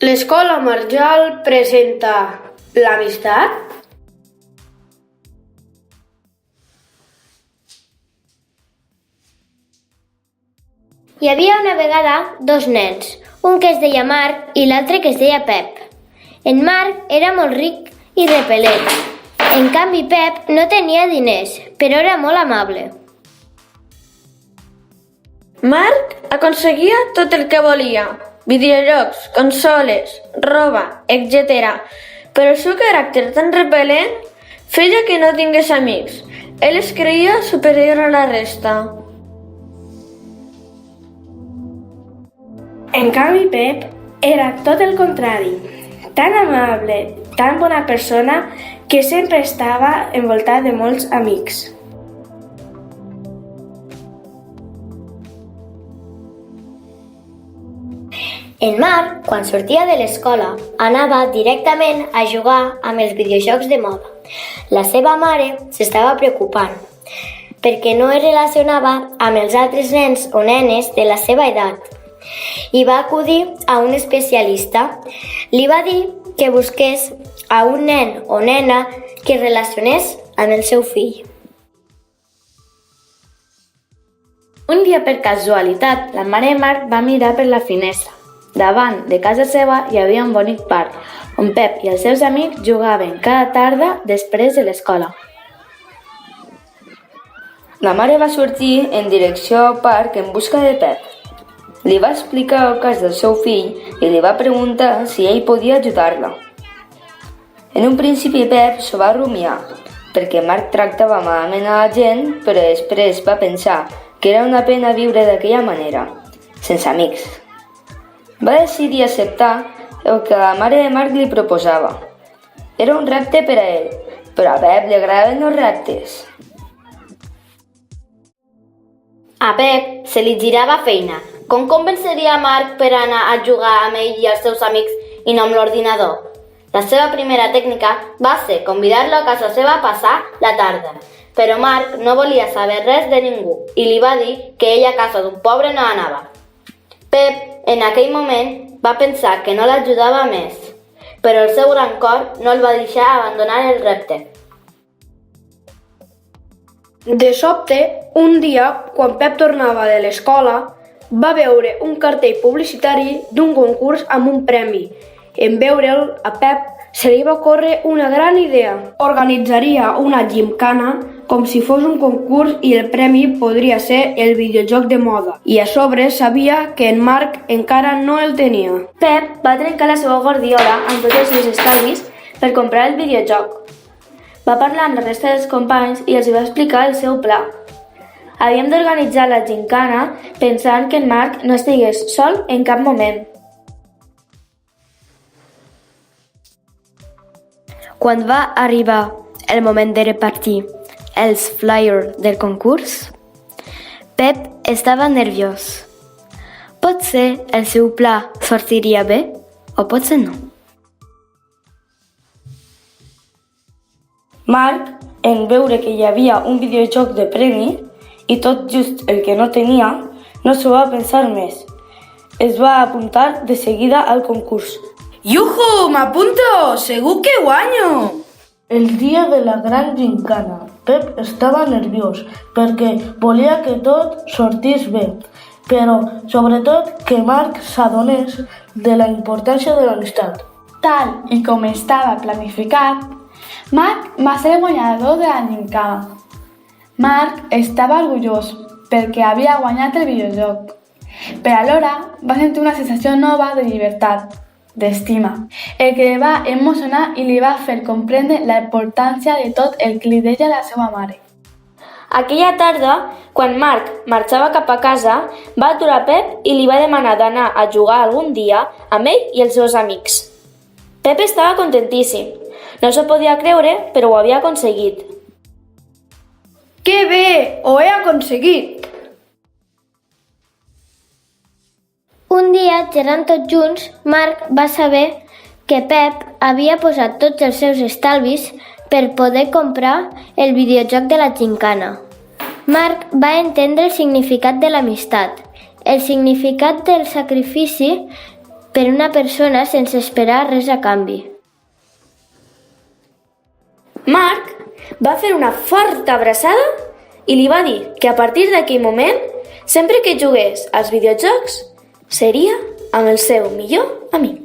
L'escola Marjal presenta l'amistat? Hi havia una vegada dos nens, un que es deia Marc i l'altre que es deia Pep. En Marc era molt ric i repel·lent. En canvi, Pep no tenia diners, però era molt amable. Marc aconseguia tot el que volia, videojocs, consoles, roba, etc. Però el seu caràcter tan repel·lent feia que no tingués amics. Ell es creia superior a la resta. En canvi, Pep era tot el contrari, tan amable, tan bona persona, que sempre estava envoltat de molts amics. En Marc, quan sortia de l'escola, anava directament a jugar amb els videojocs de moda. La seva mare s'estava preocupant, perquè no es relacionava amb els altres nens o nenes de la seva edat. I va acudir a un especialista. Li va dir que busqués a un nen o nena que es relacionés amb el seu fill. Un dia, per casualitat, la mare de Marc va mirar per la finestra. Davant de casa seva hi havia un bonic parc, on Pep i els seus amics jugaven cada tarda després de l'escola. La mare va sortir en direcció al parc en busca de Pep. Li va explicar el cas del seu fill i li va preguntar si ell podia ajudar-la. En un principi Pep s'ho va rumiar, perquè Marc tractava malament a la gent, però després va pensar que era una pena viure d'aquella manera, sense amics. Va decidir acceptar el que la mare de Marc li proposava. Era un repte per a ell, però a Pep li agradaven els reptes. A Pep se li girava feina. Com convenceria Marc per anar a jugar amb ell i els seus amics i no amb l'ordinador? La seva primera tècnica va ser convidar-lo a casa seva a passar la tarda. Però Marc no volia saber res de ningú i li va dir que ell a casa d'un pobre no anava. Pep, en aquell moment, va pensar que no l'ajudava més, però el seu gran cor no el va deixar abandonar el repte. De sobte, un dia, quan Pep tornava de l'escola, va veure un cartell publicitari d'un concurs amb un premi. En veure'l, a Pep se li va ocórrer una gran idea. Organitzaria una gimcana com si fos un concurs i el premi podria ser el videojoc de moda. I a sobre sabia que en Marc encara no el tenia. Pep va trencar la seva guardiola amb tots els seus estalvis per comprar el videojoc. Va parlar amb la resta dels companys i els va explicar el seu pla. Havíem d'organitzar la gimcana pensant que en Marc no estigués sol en cap moment. Quan va arribar el moment de repartir els flyers del concurs, Pep estava nerviós. Potser el seu pla sortiria bé o potser no. Marc, en veure que hi havia un videojoc de premi i tot just el que no tenia, no s'ho va pensar més. Es va apuntar de seguida al concurs. Iuhu, m'apunto! Segur que guanyo! El dia de la gran gincana, Pep estava nerviós perquè volia que tot sortís bé, però sobretot que Marc s'adonés de la importància de l'amistat. Tal i com estava planificat, Marc va ser el guanyador de la gincana. Marc estava orgullós perquè havia guanyat el videojoc, però alhora va sentir una sensació nova de llibertat, d'estima, el que li va emocionar i li va fer comprendre la importància de tot el que li deia la seva mare. Aquella tarda, quan Marc marxava cap a casa, va aturar Pep i li va demanar d'anar a jugar algun dia amb ell i els seus amics. Pep estava contentíssim. No s'ho podia creure, però ho havia aconseguit. Que bé! Ho he aconseguit! Un dia, gerant tots junts, Marc va saber que Pep havia posat tots els seus estalvis per poder comprar el videojoc de la gincana. Marc va entendre el significat de l'amistat, el significat del sacrifici per una persona sense esperar res a canvi. Marc va fer una forta abraçada i li va dir que a partir d'aquell moment, sempre que jugués als videojocs, seria amb el seu millor amic.